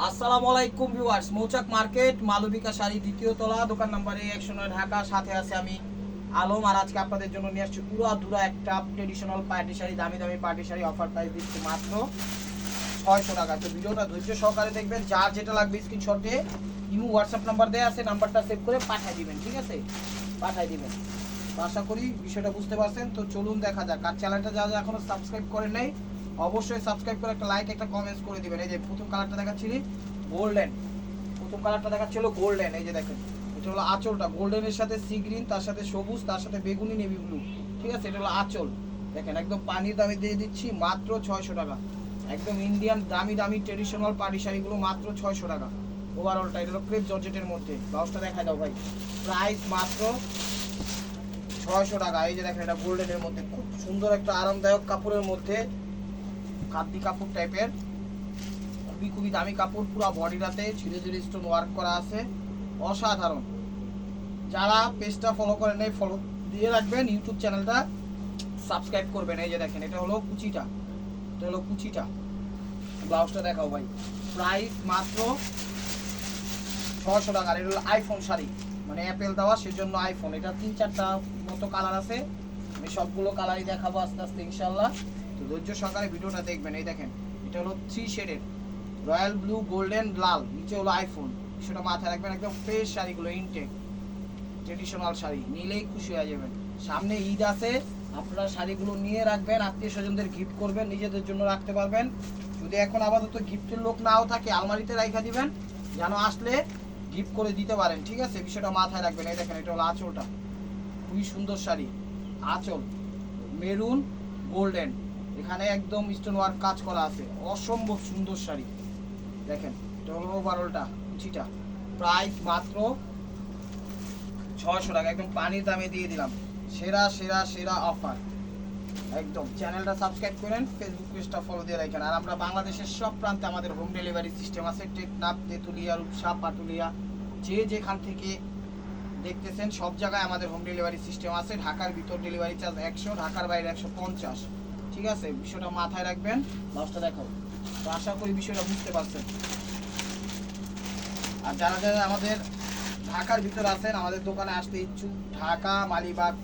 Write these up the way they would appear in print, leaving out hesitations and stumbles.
আসসালামু আলাইকুম ভিউয়ার্স, মৌচাক মার্কেট মালবিকা শাড়ি দ্বিতীয় তলা, দোকান নাম্বার 109 ঢাকা। সাথে আছে আমি আলম। আর আজকে আপনাদের জন্য নিয়ে আসছি পুরো দুরা একটা ট্রেডিশনাল পার্টি শাড়ি, দামি দামি পার্টি শাড়ি। অফার প্রাইস দিচ্ছি মাত্র 600 টাকা। তো ভিডিওটা ধৈর্য সহকারে দেখবেন, যার যেটা লাগবে স্ক্রিনশটে ইমো হোয়াটসঅ্যাপ নাম্বার দেওয়া আছে, নাম্বারটা সেভ করে পাঠিয়ে দিবেন, ঠিক আছে? পাঠিয়ে দিবেন। তো আশা করি বিষয়টা বুঝতে পারছেন। তো চলুন দেখা যাক। আর চ্যানেলটা যারা এখনো সাবস্ক্রাইব করেন নাই অবশ্যই সাবস্ক্রাইব করে একটা লাইক একটা কমেন্টস করে দিবেন। এই যে প্রথম কালারটা দেখাচ্ছি গোল্ডেন, প্রথম কালারটা দেখাচ্ছিল গোল্ডেন। এই যে দেখেন, এটা হলো আঁচলটা গোল্ডেনের সাথে সি গ্রিন, তার সাথে সবুজ, তার সাথে বেগুনি নেভি ব্লু, ঠিক আছে? এটা হলো আঁচল। দেখেন একদম পানির দামে দিয়ে দিচ্ছি মাত্র 600 টাকা। একদম ইন্ডিয়ান দামি দামি ট্রেডিশনাল পার্টি শাড়িগুলো মাত্র 600 টাকা। ওভারঅলটা এটা হলো ক্রেপ জর্জেটের মধ্যে। ব্লাউজটা দেখাই দাও ভাই। প্রাইস মাত্র 600 টাকা। এই যে দেখেন, এটা গোল্ডেনের মধ্যে খুব সুন্দর একটা আরামদায়ক কাপড়ের মধ্যে, খাদ্দি কাপড় টাইপের, খুবই খুবই দামি কাপড়। পুরো বডিটাতে ছিঁড়ে ছিঁড়ে স্টোন ওয়ার্ক করা আছে, অসাধারণ। যারা পেজটা ফলো করেন নাই ফলো দিয়ে রাখবেন, ইউটিউব চ্যানেলটা সাবস্ক্রাইব করবেন। এই যে দেখেন, এটা হলো কুচিটা, এটা হলো কুচিটা। ব্লাউজটা দেখাও ভাই। প্রাইস মাত্র 600 টাকা। এটা হলো আইফোন শাড়ি, মানে অ্যাপেল দেওয়া, সেজন্য আইফোন। এটা 3-4টা মতো কালার আছে, আমি সবগুলো কালারই দেখাবো আস্তে আস্তে ইনশাল্লাহ। তো ধৈর্য সহকারে ভিডিওটা দেখবেন। এই দেখেন, এটা হলো 3 শেডের রয়্যাল ব্লু, গোল্ডেন, লাল, নিচে হলো আইফোন। সেটা মাথায় রাখবেন। একদম ফ্রেশ শাড়িগুলো, ইনটেক ট্রেডিশনাল শাড়ি, নিলেই খুশি হয়ে যাবেন। সামনে ঈদ আছে, আপনারা শাড়িগুলো নিয়ে রাখবেন, আত্মীয় স্বজনদের গিফট করবেন, নিজেদের জন্য রাখতে পারবেন। যদি এখন আপাতত গিফটের লোক নাও থাকে, আলমারিতে রাখা দিবেন, যেন আসলে গিফট করে দিতে পারেন, ঠিক আছে? বিষয়টা মাথায় রাখবেন। এই দেখেন, এটা হলো আঁচলটা, খুবই সুন্দর শাড়ি। আঁচল মেরুন গোল্ডেন, এখানে একদম স্টোন ওয়ার্ক কাজ করা আছে, অসম্ভব সুন্দর শাড়ি। দেখেন, এটা হলো ওভারঅলটা, কুচিটা। প্রাইস মাত্র 600 টাকা। একদম পানির দামে দিয়ে দিলাম, সেরা সেরা সেরা অফার। একদম চ্যানেলটা সাবস্ক্রাইব করেন, ফেসবুক পেজটা ফলো দিয়ে রাখেন। আর আমরা বাংলাদেশের সব প্রান্তে আমাদের হোম ডেলিভারি সিস্টেম আছে। টেকনাফ, তেঁতুলিয়া, রূপসা, পাটুলিয়া, যে যেখান থেকে দেখতেছেন সব জায়গায় আমাদের হোম ডেলিভারি সিস্টেম আছে। ঢাকার ভিতর ডেলিভারি চার্জ 100, ঢাকার বাইরে 150, ঠিক আছে? বিষয়টা মাথায় রাখবেন। লাস্টটা দেখো। তো আশা করি বিষয়টা বুঝতে পারছেন। আর যারা যারা আমাদের ঢাকার ভিতরে আছেন, আমাদের দোকানে আসতে ইচ্ছুক, ঢাকা মালিবাগ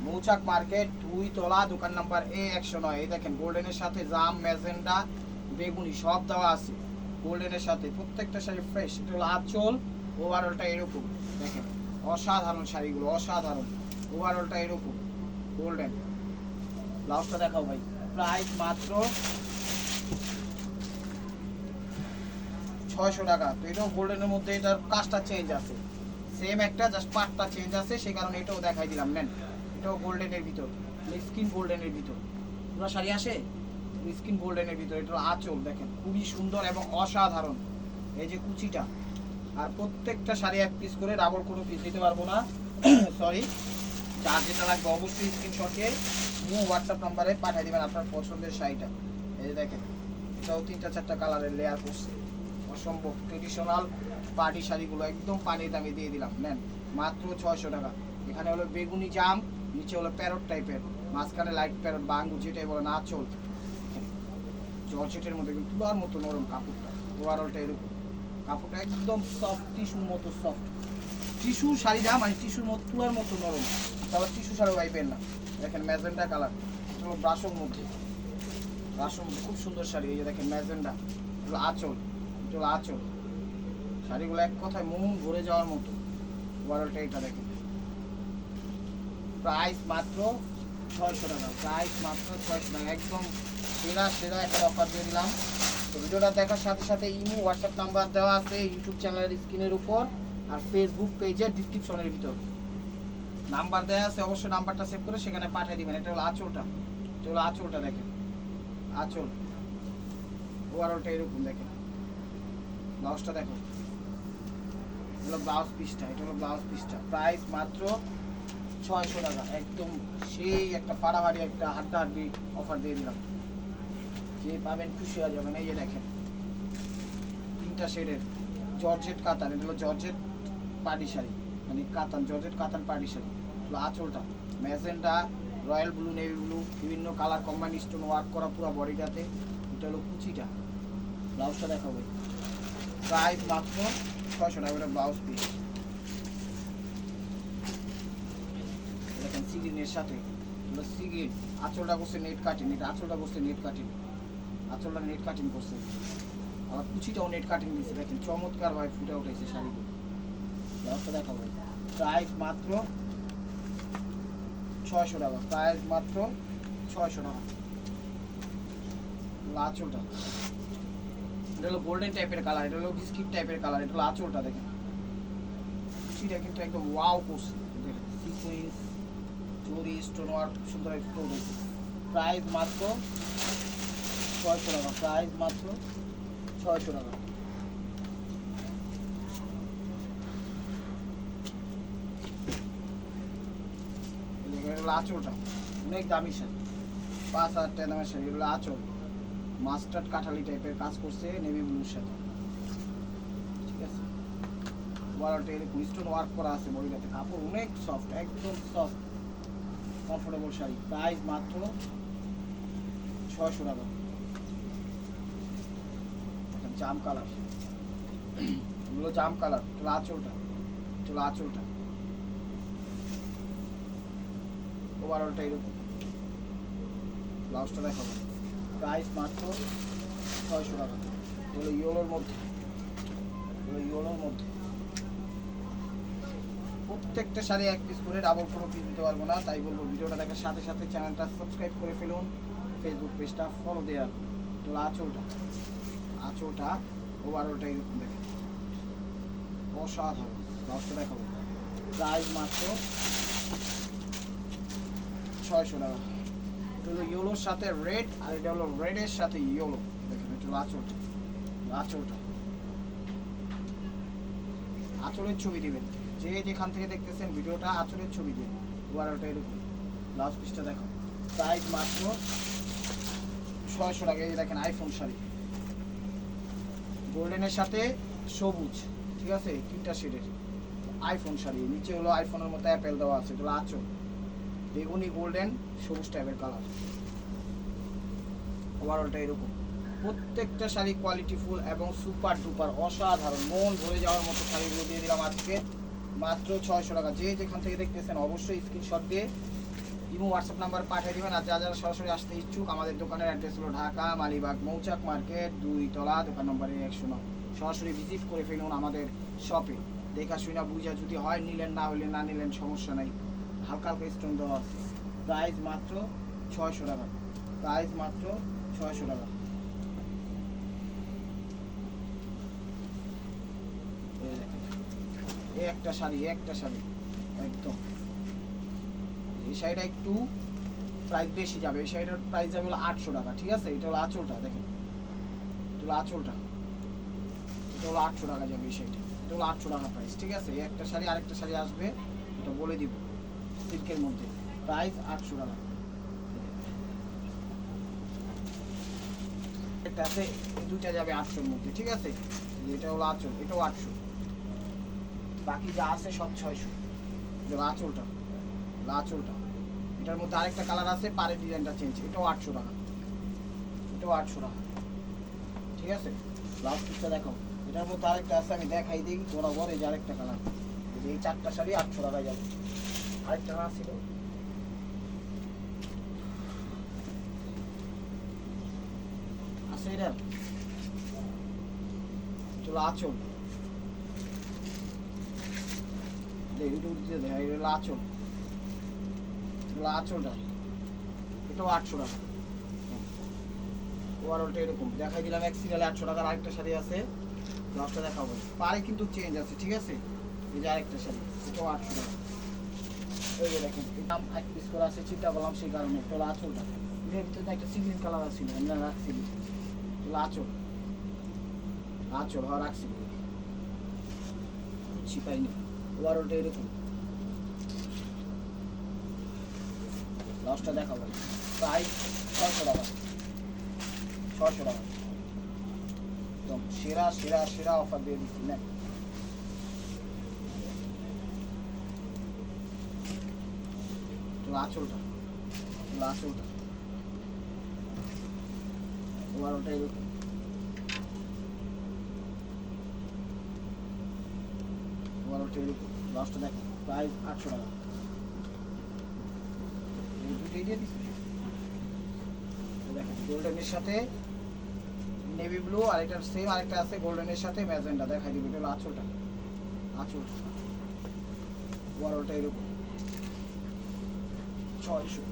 মৌচাক মার্কেট 2 তলা, দোকান নাম্বার A109। এই দেখেন, গোল্ডেনের সাথে জাম, ম্যাজেন্ডা, বেগুনি সব দেওয়া আছে গোল্ডেনের সাথে। প্রত্যেকটা শাড়ি ফ্রেশ। এটা হলো আঁচল, ওভারঅলটা এরকম। দেখেন অসাধারণ শাড়িগুলো, অসাধারণ। ওভারঅলটা এরকম গোল্ডেন। ব্লাউজটা দেখাও ভাই। প্রাইস মাত্র 600 টাকা। তো এটাও গোল্ডেনের মধ্যে, এটার কাজটা চেঞ্জ আছে, সেম একটা, জাস্ট পার্টটা চেঞ্জ আছে, সেই কারণে এটাও দেখাই দিলাম। নেন, এটাও গোল্ডেনের ভিতর, স্কিন গোল্ডেনের ভিতর পুরো শাড়ি আসে, স্কিন গোল্ডেনের ভিতর। এটা আঁচল দেখেন, খুবই সুন্দর এবং অসাধারণ। এই যে কুচিটা। আর প্রত্যেকটা শাড়ি এক পিস করে, ডাবল কোনো পিস দিতে পারবো না, সরি। যার যেটা লাগবে অবশ্যই স্ক্রিনশটে নিউ হোয়াটসঅ্যাপ নাম্বারে পাঠিয়ে দেবেন আপনার পছন্দের শাড়িটা। এই যে দেখেন, এটাও 3-4টা কালারের লেয়ার করছে, অসম্ভব ট্রেডিশনাল পার্টি শাড়িগুলো একদম পানির দামে দিয়ে দিলাম। নেন, মাত্র 600 টাকা। এখানে হলো বেগুনি জাম, নিচে হলো প্যারট টাইপের, মাঝখানে লাইট প্যারট বা আঙ্গুর, যেটাই বলে না, আঁচল। জর্জেটের মধ্যে কিন্তু তুলার মতো নরম কাপড়টা, ওভারঅলটা এরকম। কাপড়টা একদম সফট, টিস্যুর মতো সফট। টিস্যু শাড়ি না, মানে টিস্যুর মতো, তুলার মতো নরম। তারপর টিস্যু শাড়ি পাইবেন না। দেখেন ম্যাজেন্ডা কালার, এটা হলো ব্রাশোর মধ্যে, ব্রাশোর মধ্যে খুব সুন্দর শাড়ি। এই যে দেখেন ম্যাজেন্ডা, এগুলো আঁচল, এটা হলো আঁচল। শাড়িগুলো এক কথায় মন ভরে যাওয়ার মতো। ওভারঅলটা এটা দেখেন। প্রাইস মাত্র 600 টাকা। প্রাইস মাত্র 600 টাকা। একদম সেরা সেরা একটা অফার দিয়ে দিলাম। তো ভিডিওটা দেখার সাথে সাথে ইমো হোয়াটসঅ্যাপ নাম্বার দেওয়া আছে ইউটিউব চ্যানেলের স্ক্রিনের উপর, আর ফেসবুক পেজের ডিসক্রিপশনের ভিতর নাম্বার দেওয়া আছে। অবশ্যই নাম্বারটা সেভ করে সেখানে পাঠিয়ে দিবেন। এটা হলো আঁচলটা, এটা হলো আঁচলটা দেখেন, আঁচল। ওভারঅলটা এরকম দেখেন। ব্লাউজটা দেখো, হলো ব্লাউজ পিসটা, এটা হলো ব্লাউজ পিসটা। প্রাইস মাত্র 600 টাকা। একদম সেই একটা ফাড়াফাড়ি একটা হাড্ডাহাড্ডি অফার দিয়ে দিলাম, যে পাবেন খুশি হয়ে যাবেন। এই যে দেখেন, 3টা শেডের জর্জেট কাতান, এটা হলো জর্জেট পার্টি শাড়ি, মানে কাতান, জর্জেট কাতান পার্টি শাড়ি। হলো আঁচলটা magenta, royal blue, navy blue, বিভিন্ন কালার কম্বাইন স্টোন ওয়ার্ক করা পুরো বডিটাতে। এটা হলো কুচিটা। ব্লাউজটা দেখাবো, প্রাইস মাত্র 600 টাকা করে ব্লাউজ পিস। দেখেন সিগিনের সাথে সিগিন আঁচলটা করছে নেট কাটিং, এটা আঁচলটা করছে নেট কাটিং, আঁচলটা নেট কাটিং করছে, আবার কুচিটাও নেট কাটিং দিচ্ছে। দেখেন চমৎকার ভাবে ফুটে উঠেছে শাড়িগুলো। ব্লাউজটা দেখাবো, প্রাইস মাত্র 600 টাকা, প্রাইস মাত্র 600 টাকা। আঁচলটা এটা হলো গোল্ডেন টাইপের কালার, এটা হলো বিস্কিট টাইপের কালার, এটা হলো আঁচলটা দেখেন কুচিটা কিন্তু একদম ওয়াও করছে। দেখেন সিকোয়েন্স জরি স্টোন ওয়ার্ক সুন্দর ফুটে উঠেছে। প্রাইস মাত্র 600 টাকা, প্রাইস মাত্র 600 টাকা। আঁচলটা অনেক দামি শাড়ি, 5,000 টাকা দামের শাড়ি। এগুলো আঁচল মাস্টার্ড কাঠালি টাইপের কাজ করছে নেভি ব্লুর সাথে, ঠিক আছে। ওয়ালটা এরকম স্টোন ওয়ার্ক করা আছে বডিটাতে, কাপড় অনেক সফট, একদম সফট কমফোর্টেবল শাড়ি। প্রাইস মাত্র 600 টাকা। জাম কালার, এগুলো জাম কালার। চলো আঁচলটা, চলো আঁচলটা ওভারঅলটা এরকম। ব্লাউজটা দেখাবো, প্রাইস মাত্র 600 টাকা। এগুলো ইয়েলোর মধ্যে, এগুলো ইয়েলোর মধ্যে। প্রত্যেকটা শাড়ি এক পিস করে, ডাবল কোনো পিস দিতে পারবো না, তাই বলবো ভিডিওটা দেখার সাথে সাথে চ্যানেলটা সাবস্ক্রাইব করে ফেলুন, ফেসবুক পেজটা ফলো দেওয়ার। তো আঁচলটা, আঁচলটা ওভারঅলটা এরকম দেখেন অসাধারণ। ব্লাউজটা দেখাবো, প্রাইস মাত্র 600 টাকা। এটা হলো ইয়েলোর সাথে রেড, আর এটা হলো রেডের সাথে ইয়েলো। দেখেন এটা হলো আঁচলটা, আঁচলটা আঁচলের ছবি দিবেন, যে যেখান থেকে দেখতেছেন ভিডিওটা আঁচলের ছবি দিবেন। ওভারঅলটা এরকম। ব্লাউজ পিসটা দেখো, প্রাইস মাত্র 600 টাকা। এই দেখেন আইফোন শাড়ি, গোল্ডেনের সাথে সবুজ, ঠিক আছে, তিনটা শেডের আইফোন শাড়ি। নিচে হলো আইফোনের মতো অ্যাপেল দেওয়া আছে, এটা আঁচল বেগুনি গোল্ডেন সবুজ টাইপের কালার। ওভারঅলটা এরকম। প্রত্যেকটা শাড়ি কোয়ালিটি ফুল এবং সুপার ডুপার অসাধারণ, মন ভরে যাওয়ার মতো শাড়িগুলো দিয়ে দিলাম আজকে মাত্র 600 টাকা। যে যেখান থেকে দেখতেছেন অবশ্যই স্ক্রিনশট দিয়ে ইমো হোয়াটসঅ্যাপ নাম্বার পাঠিয়ে দেবেন। আর যারা যারা সরাসরি আসতে ইচ্ছুক, আমাদের দোকানের অ্যাড্রেস হলো ঢাকা মালিবাগ মৌচাক মার্কেট 2 তলা, দোকান নম্বর 109। সরাসরি ভিজিট করে ফেলুন আমাদের শপে, দেখা শুনা বুঝা যদি হয় নিলেন, না হলে না নিলেন সমস্যা নাই। হালকা হালকা স্টোন দেওয়া আছে। প্রাইস মাত্র 600 টাকা, প্রাইস মাত্র 600 টাকা। এই একটা শাড়ি, একটা শাড়ি একদম, এই শাড়িটা একটু প্রাইস বেশি যাবে, এই শাড়িটার প্রাইস যাবে হলো 800 টাকা, ঠিক আছে। এটা হলো আঁচলটা দেখেন, এটা হলো আঁচলটা, এটা হলো 800 টাকা যাবে এই শাড়িটা, এটা হলো 800 টাকা প্রাইস, ঠিক আছে। এই একটা শাড়ি, আরেকটা শাড়ি আসবে, এটা বলে দিব সিল্কের মধ্যে, প্রাইস 800 টাকা। একটা আছে, দুইটা যাবে 800-র মধ্যে, ঠিক আছে। এটা হলো আঁচল, এটাও 800, বাকি যা আছে সব 600। এটা আঁচলটা, আঁচলটা এটার মধ্যে আরেকটা কালার আছে, পাড়ের ডিজাইনটা চেঞ্জ, এটাও 800 টাকা, এটাও 800 টাকা, ঠিক আছে। ব্লাউজ পিসটা দেখো, এটার মধ্যে আরেকটা আছে, আমি দেখাই দিই বরাবর। এই যে আরেকটা কালার, এই 4টা শাড়ি 800 টাকায় যাবে। আরেকটা না ছিল, আছে এটা, চলো আঁচল, আঁচল, আঁচলটা এটাও 800 টাকা। ওভারঅলটা এরকম দেখাই দিলাম। এক সিরিয়ালে 800 টাকার আরেকটা শাড়ি আছে, ব্লাউজটা দেখাবো, পারে কিন্তু চেঞ্জ আছে, ঠিক আছে। এই যে আরেকটা শাড়ি, এটাও 800 টাকা। এই যে দেখেন দাম এক পিস করে আছে, চিন্তা করলাম সেই কারণে। এটা হলো আঁচলটা, এর ভিতরে একটা সিগ্রিন কালার আছে, আমরা রাখছি, এটা আঁচল, আঁচল হওয়া রাখছি, বুঝছি পাইনি। ওভারঅলটা এরকম। ব্লাউজটা দেখাবো, প্রাইস 600 টাকা, 600 টাকা। একদম সেরা সেরা সেরা অফার দিয়ে দিচ্ছি না। আঁচলটা, আঁচলটা ওভারঅলটা এরকম। ওভারঅলটা এরকম, ব্লাউজটা দেখো প্রাইস 800 টাকা। এই দুটোই দিয়ে দিচ্ছি দেখেন, গোল্ডেনের সাথে নেভি ব্লু, আর এটার সেম আরেকটা আছে গোল্ডেনের সাথে ম্যাজেন্ডা, দেখাই দিবি। এটা হলো আঁচলটা, আঁচলটা ওভারঅলটা এরকম 600।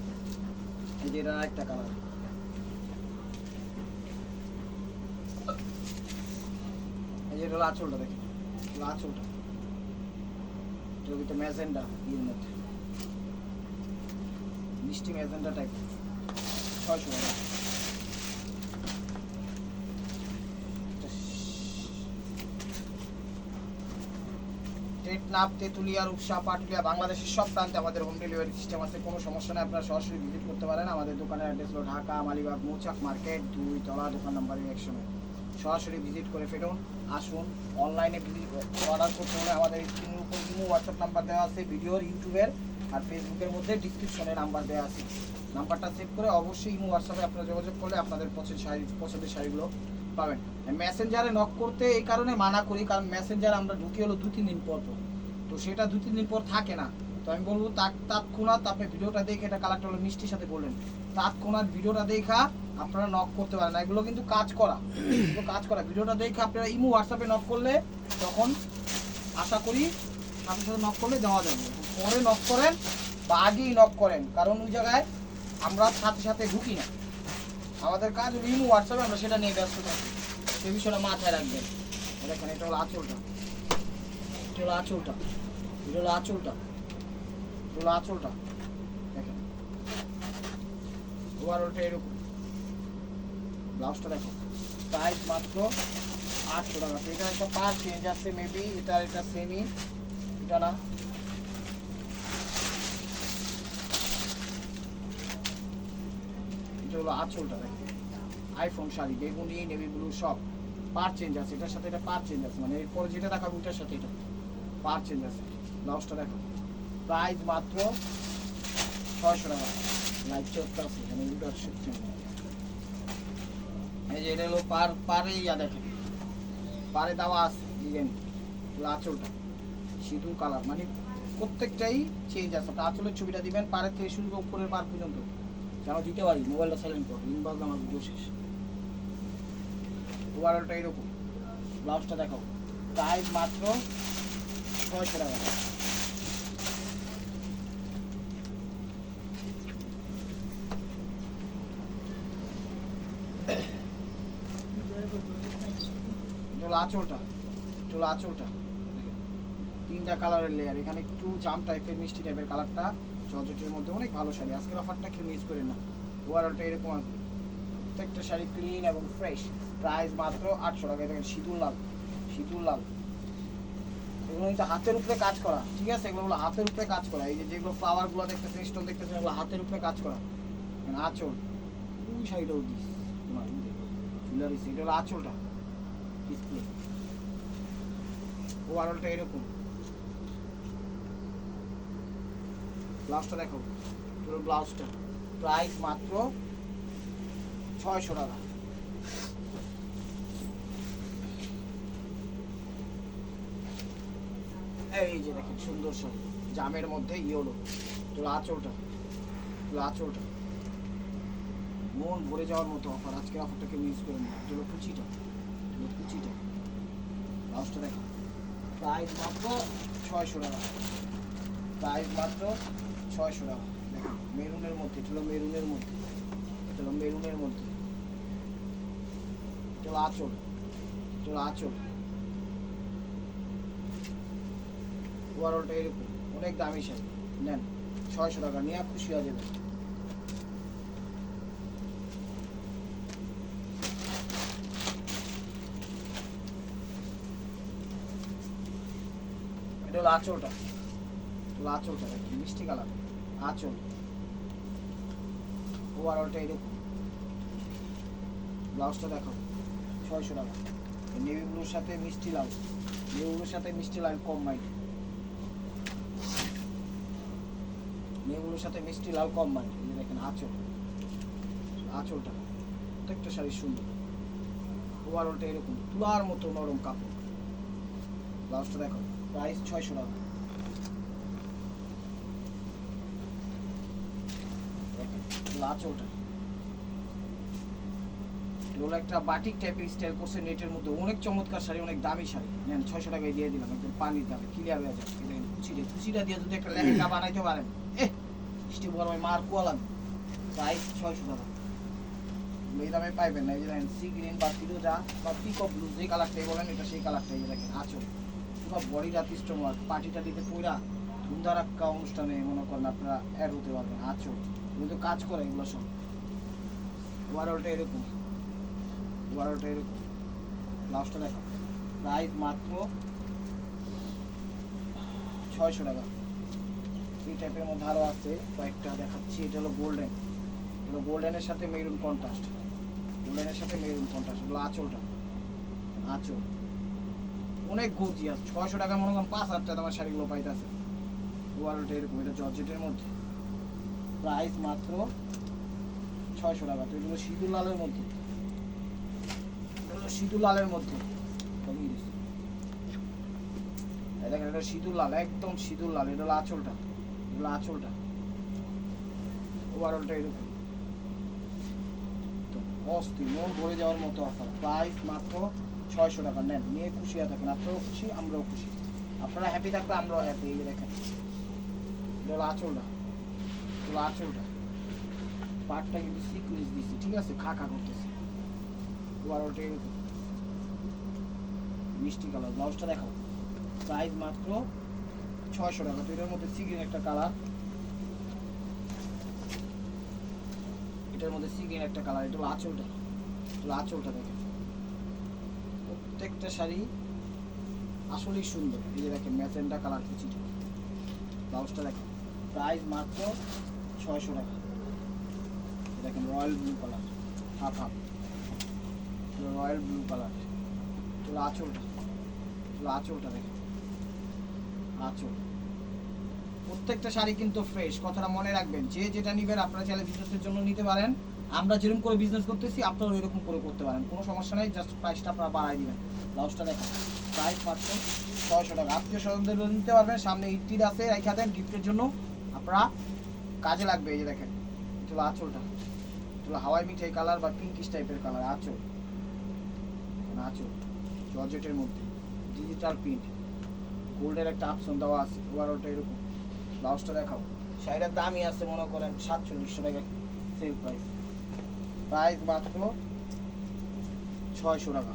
এই যে এটা আরেকটা কালার, এই যে এটা হলো আঁচলটা, দেখেন আঁচলটা, এটার ভিতরে ম্যাজেন্ডা, এর মধ্যে মিষ্টি ম্যাজেন্ডা টাইপ, 600 টাকা। টেকনাফ, তেঁতুলিয়া, রূপসা, পাটুলিয়া, বাংলাদেশের সব প্রান্তে আমাদের হোম ডেলিভারি সিস্টেম আছে, কোনো সমস্যা নেই। আপনারা সরাসরি ভিজিট করতে পারেন। আমাদের দোকানের অ্যাড্রেস হলো ঢাকা মালিবাগ মৌচাক মার্কেট 2 তলা, দোকান নাম্বার 100। সরাসরি ভিজিট করে ফেলুন, আসুন। অনলাইনে অর্ডার করতে হলে আমাদের স্ক্রিনের উপর ইমো হোয়াটসঅ্যাপ নাম্বার দেওয়া আছে, ভিডিওর, ইউটিউবের আর ফেসবুকের মধ্যে ডিসক্রিপশনে নাম্বার দেওয়া আছে। নাম্বারটা সেভ করে অবশ্যই ইমো হোয়াটসঅ্যাপে আপনারা যোগাযোগ করলে আপনাদের পছন্দের শাড়িগুলো পাবেন। মেসেঞ্জারে নক করতে এই কারণে মানা করি, কারণ মেসেঞ্জার আমরা ঢুকি হলো 2-3 দিন পর পর, তো সেটা 2-3 দিন পর থাকে না। তো আমি বলবো তৎক্ষণাৎ আপনি ভিডিওটা দেখে, এটা কালারটা হলো মিষ্টির সাথে বললেন, তৎক্ষণাৎ ভিডিওটা দেখা আপনারা নক করতে পারেন। এগুলো কিন্তু কাজ করা, ভিডিওটা দেখে আপনারা ইমো হোয়াটসঅ্যাপে নক করলে তখন আশা করি সাথে সাথে নক করলে দেওয়া যাবে। পরে নক করেন বা আগেই নক করেন, কারণ ওই জায়গায় আমরা সাথে সাথে ঢুকি না। আমাদের কাজ হলো ইমো হোয়াটসঅ্যাপে, আমরা সেটা নিয়ে ব্যস্ত থাকি, সেই বিষয়টা মাথায় রাখবেন। দেখেন এটা হলো আঁচলটা, এটা হলো আঁচলটা, এটা হলো আঁচলটা, এটা হলো আঁচলটা, দেখেন ওভারঅলটা এরকম। ব্লাউজটা দেখো প্রাইস মাত্র 800 টাকা। এটা একটা পার চেঞ্জ আছে মেবি, এটা সেমি, এটা না, এটা হলো আঁচলটা দেখো। আইফোন শাড়ি, বেগুনি, নেভি ব্লু সব পার চেঞ্জ আছে, এটার সাথে এটা পার চেঞ্জ আছে, মানে এরপরে যেটা দেখাবো ওইটার সাথে এটা পার চেঞ্জ আছে। ব্লাউজটা দেখো প্রাইস মাত্র 600 টাকা। লাইট চোখটা আছে এখানে, উল্টার সত্যি। এই যে এটা হলো পারে ইয়া দেখেন, পারে দেওয়া আছে ডিজাইন, আঁচলটা সিঁদুর কালার, মানে প্রত্যেকটাই চেঞ্জ আছে। আঁচলের ছবিটা দিবেন পাড়ের থেকে শুরু করে উপরের পার পর্যন্ত, যেন দিতে পারি। মোবাইলটা সাইলেন্ট করো, লিঙ্ক বাজলে আমার ভিডিও শেষ। ওভারঅলটা এরকম। ব্লাউজটা দেখাও প্রাইস মাত্র 600 টাকা। আঁচলটা, চলো আঁচলটা, তিনটা কালারের লেয়ার, এখানে একটু জাম টাইপের মিষ্টি টাইপের কালারটা, জর্জেটের মধ্যে অনেক ভালো শাড়ি। আজকের অফারটা কেউ মিস করে না। ওভারঅলটা এরকম আসবে, প্রত্যেকটা শাড়ি ক্লিন এবং ফ্রেশ। প্রাইস মাত্র 800 টাকা। দেখেন সিঁদুর লাল, সিঁদুর লাল, এগুলো কিন্তু হাতের উপরে কাজ করা, ঠিক আছে? এগুলো হাতের উপরে কাজ করা। এই যে যেগুলো ফ্লাওয়ারগুলো দেখতেছেন, স্টোন দেখতেছেন, এগুলো হাতের উপরে কাজ করা। আঁচল ওই শাড়িটাও দিস তোমার জুয়েলারি, এটা হলো আঁচলটা ডিসপ্লে। ওভারঅলটা এরকম। ব্লাউজটা দেখো, ব্লাউজটা প্রাইস মাত্র 600 টাকা। এই যে দেখেন সুন্দর শাড়ি, জামের মধ্যে ইয়েলো, তোর আঁচলটা, তোর আঁচলটা মন ভরে যাওয়ার মতো অফার। আজকের অফারটাকে মিস করে না। তোর কুচিটা, তোর কুচিটা, ব্লাউজটা দেখো প্রাইস মাত্র 600 টাকা। প্রাইস মাত্র 600 টাকা। দেখো মেরুনের মধ্যে, চলো মেরুনের মধ্যে, চলো মেরুনের মধ্যে, চলো আঁচল, চলো আঁচল। ওভারঅলটা এরকম, অনেক দামি শাড়ি, নেন 600 টাকা নিয়ে খুশি হয়ে যাবে। এটা হলো আঁচলটা, আঁচলটা মিষ্টি কালার আঁচল। ওভারঅলটা এরকম। ব্লাউজটা দেখো 600 টাকা। নেভি ব্লুর সাথে মিষ্টি লাল, নেভি ব্লুর সাথে মিষ্টি লাল কম্বাইন, নেভি ব্লুর সাথে মিষ্টি লাল কম্বাইন। এই যে দেখেন আঁচল, আঁচলটা প্রত্যেকটা শাড়ি সুন্দর। ওভারঅলটা এরকম, তুলার মতো নরম কাপড়, ব্লাউজটা দেখো, প্রাইস 600 টাকা। আঁচলটা এগুলো একটা বাটিক টাইপের স্টাইল করছে নেটের মধ্যে, অনেক চমৎকার শাড়ি, অনেক দামি শাড়ি। নেন 600 টাকায় দিয়ে দিলাম, একদম পানির দামে ক্লিয়ার হয়ে যাবে। কুচিটা দিয়ে যদি একটা লেহেঙ্গা বানাইতে পারেন, স্টিভ গরমে মার কুয়া লাগবে। প্রাইস 600 টাকা। এই দামে পাইবেন না। এই যে দেখেন সি গ্রিন বা ফিরোজা বা পিকক ব্লু, যে কালারটাই বলেন এটা সেই কালারটাই। দেখেন আঁচল পুরো বডি রাতি স্টোমার, পার্টিটা দিতে পুরা ধুমধারাক্কা অনুষ্ঠানে মনে করেন আপনারা অ্যাড হতে পারবেন। আঁচল কিন্তু কাজ করে এগুলো সব। ওভারঅলটা এরকম, ওভারঅলটা এরকম। ব্লাউজটা দেখো, প্রাইস মাত্র 600 টাকা। এই টাইপের মধ্যে আরও আছে কয়েকটা দেখাচ্ছি। এটা হলো গোল্ডেন, এগুলো গোল্ডেনের সাথে মেরুন কন্ট্রাস্ট, গোল্ডেনের সাথে মেরুন কন্ট্রাস্ট। এগুলো আঁচলটা, আঁচল অনেক গর্জিয়াস। 600 টাকা মনে করেন 5,000 টাকা আমার শাড়িগুলো পাইতেছে। ওভারঅলটা এরকম, এটা জর্জেটের মধ্যে, প্রাইস মাত্র 600 টাকা। তো এগুলো সিঁদুর লালের মধ্যে, এগুলো সিঁদুর লালের মধ্যে দেখেন, এটা সিঁদুর লাল, একদম সিঁদুর লাল। এটা হলো আঁচলটা, এগুলো আঁচলটা। ওভারঅলটা এরকম। তো অস্থির, মন ভরে যাওয়ার মতো অফার। প্রাইস মাত্র 600 টাকা। নেন, নিয়ে খুশি থাকেন, আপনারাও খুশি আমরাও খুশি। আপনারা হ্যাপি থাকলে আমরাও হ্যাপি। এই যে দেখেন, এটা হলো আঁচলটা, এগুলো আঁচলটা। পাটটা কিন্তু সিকুয়েন্স দিচ্ছি, ঠিক আছে, খাকা করতেছে। ওভারঅলটা এরকম মিষ্টি কালার। ব্লাউজটা দেখাও, প্রাইস মাত্র 600 টাকা। তো এটার মধ্যে সিগ্রিন একটা কালার, এটার মধ্যে সিগ্রিন একটা কালার। এটা হলো আঁচলটা, আঁচলটা দেখেন। প্রত্যেকটা শাড়ি আসলেই সুন্দর। এই যে দেখেন ম্যাজেন্টা কালার কুচিটা। ব্লাউজটা দেখেন, প্রাইস মাত্র 600 টাকা। দেখেন royal blue colour, half half royal blue colour. এগুলো আঁচলটা, এগুলো আঁচলটা দেখেন, আঁচল। প্রত্যেকটা শাড়ি কিন্তু ফ্রেশ, কথাটা মনে রাখবেন। যে যেটা নিবেন আপনারা চাইলে বিজনেসের জন্য নিতে পারেন। আমরা যেরকম করে বিজনেস করতেছি আপনারা এরকম করে করতে পারেন, কোনো সমস্যা নেই। জাস্ট প্রাইসটা আপনারা বাড়াই দিবেন। ব্লাউজটা দেখেন, প্রাইস মাত্র 600 টাকা। আত্মীয় স্বজনদের নিতে পারবেন। সামনে ঈদ আছে, রেখা দেন গিফটের জন্য, আপনারা কাজে লাগবে। এই যে দেখেন, এটা আঁচলটা, এটা হাওয়াই মিঠাই কালার বা পিঙ্কিশ টাইপের কালার। আঁচল, আঁচল জর্জেটের মধ্যে ডিজিটাল প্রিন্ট, গোল্ডের একটা অপশন দেওয়া আছে। ওভারঅলটা এরকম। ব্লাউজটা দেখাও, শাড়িটার দামই আছে মনে করেন 4700 টাকা সেল প্রাইস। প্রাইস মাত্র 600 টাকা।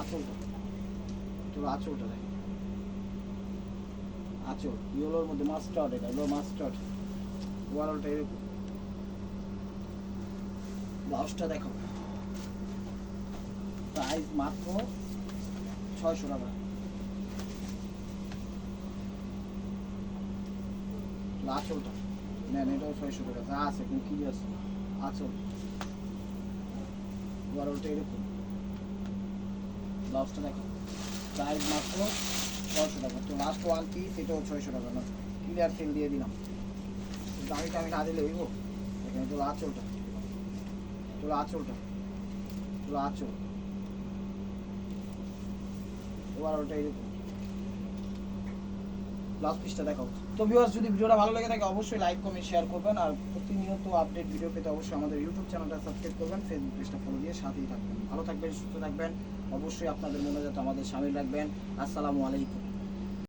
আঁচলটা, তো আঁচলটা দেখেন, আঁচল ইয়েলোর মধ্যে মাস্টার্ড, এটা হলো মাস্টার্ড। ওভারঅলটা এরকম। ব্লাউজটা দেখো, প্রাইস মাত্র 600 টাকা। আঁচলটা নেন, এটাও 600 টাকা। যা আছে কিন্তু কি আছে, আঁচল। ওভারঅলটা এরকম। ব্লাউজটা দেখো, প্রাইস মাত্র 600 টাকা। তো লাস্ট ওয়ান পিস, এটাও 600 টাকা। না ক্লিয়ার সেল দিয়ে দিলাম, দামিটা আমি না দিলে হইব। এখানে তো আঁচলটা, তো আঁচলটা, তো আঁচল। ওভারঅলটা এরকম। ব্লাউজ পিসটা দেখাও। তো ভিউয়ার্স, যদি ভিডিওটা ভালো লেগে থাকে অবশ্যই লাইক কমেন্ট শেয়ার করবেন। আর প্রতিনিয়ত আপডেট ভিডিও পেতে অবশ্যই আমাদের ইউটিউব চ্যানেলটা সাবস্ক্রাইব করবেন, ফেসবুক পেজটা ফলো দিয়ে সাথেই থাকবেন। ভালো থাকবেন, সুস্থ থাকবেন। অবশ্যই আপনাদের মনে যাতে আমাদের শামিল রাখবেন। আসসালামু আলাইকুম।